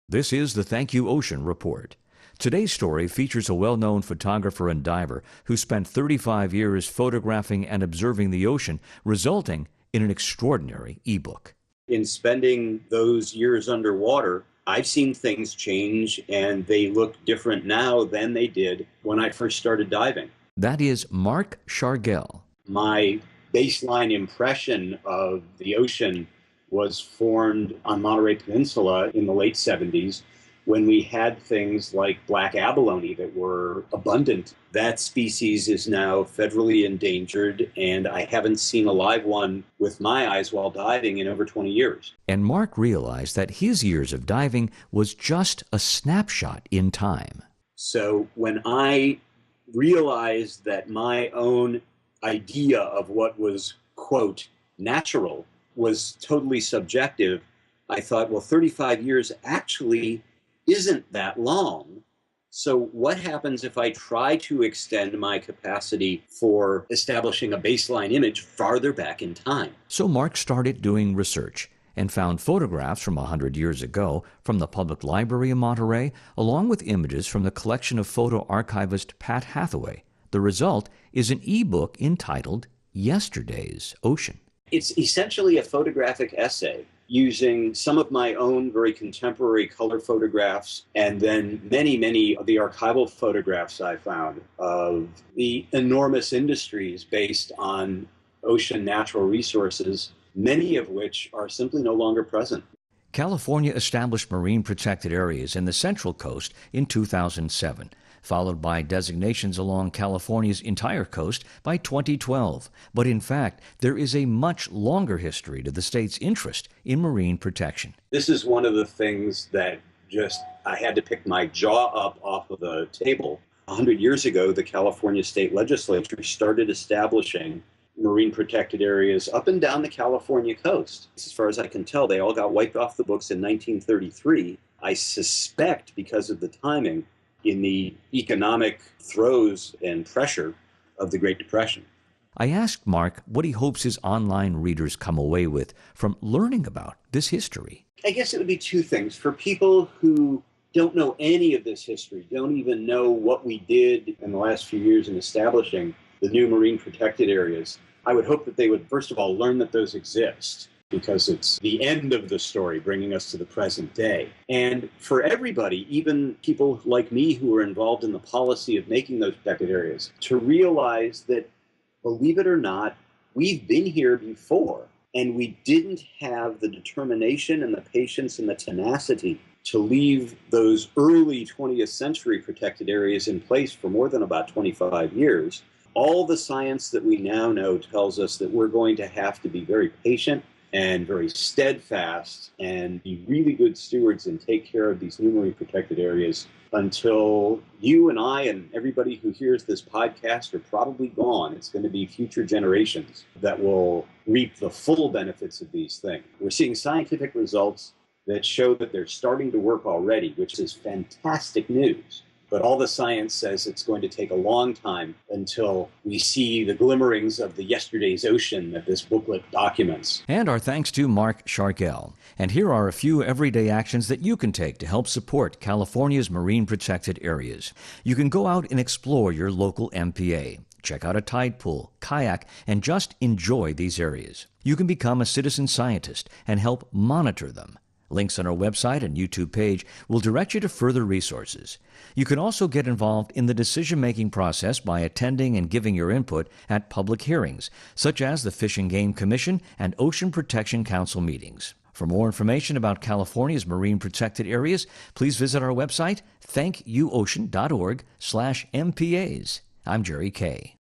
This is the Thank You Ocean Report. Today's story features a well-known photographer and diver who spent 35 years photographing and observing the ocean, resulting in an extraordinary ebook. In spending those years underwater, I've seen things change, and they look different now than they did when I first started diving. That is Mark Shargell. My baseline impression of the ocean was formed on Monterey Peninsula in the late 70s when we had things like black abalone that were abundant. That species is now federally endangered, and I haven't seen a live one with my eyes while diving in over 20 years. And Mark realized that his years of diving was just a snapshot in time. So when I realized that my own idea of what was, quote, natural was totally subjective, I thought, well, 35 years actually isn't that long. So what happens if I try to extend my capacity for establishing a baseline image farther back in time? So Mark started doing research and found photographs from 100 years ago from the Public Library in Monterey, along with images from the collection of photo archivist Pat Hathaway. The result is an ebook entitled Yesterday's Ocean. It's essentially a photographic essay using some of my own very contemporary color photographs and then many of the archival photographs I found of the enormous industries based on ocean natural resources, many of which are simply no longer present. California established marine protected areas in the Central Coast in 2007, followed by designations along California's entire coast by 2012. But in fact, there is a much longer history to the state's interest in marine protection. This is one of the things that I had to pick my jaw up off of the table. 100 years ago, the California state legislature started establishing marine protected areas up and down the California coast. As far as I can tell, they all got wiped off the books in 1933. I suspect, because of the timing, in the economic throes and pressure of the Great Depression. I asked Mark what he hopes his online readers come away with from learning about this history. I guess it would be two things. For people who don't know any of this history, don't even know what we did in the last few years in establishing the new marine protected areas, I would hope that they would, first of all, learn that those exist, because it's the end of the story bringing us to the present day. And for everybody, even people like me who are involved in the policy of making those protected areas, to realize that, believe it or not, we've been here before, and we didn't have the determination and the patience and the tenacity to leave those early 20th century protected areas in place for more than about 25 years. All the science that we now know tells us that we're going to have to be very patient and very steadfast and be really good stewards and take care of these new marine protected areas until you and I and everybody who hears this podcast are probably gone. It's going to be future generations that will reap the full benefits of these things. We're seeing scientific results that show that they're starting to work already, which is fantastic news. But all the science says it's going to take a long time until we see the glimmerings of the yesterday's ocean that this booklet documents. And our thanks to Mark Shargell. And here are a few everyday actions that you can take to help support California's marine protected areas. You can go out and explore your local MPA. Check out a tide pool, kayak, and just enjoy these areas. You can become a citizen scientist and help monitor them. Links on our website and YouTube page will direct you to further resources. You can also get involved in the decision-making process by attending and giving your input at public hearings, such as the Fish and Game Commission and Ocean Protection Council meetings. For more information about California's marine protected areas, please visit our website, thankyouocean.org/MPAs. I'm Jerry Kay.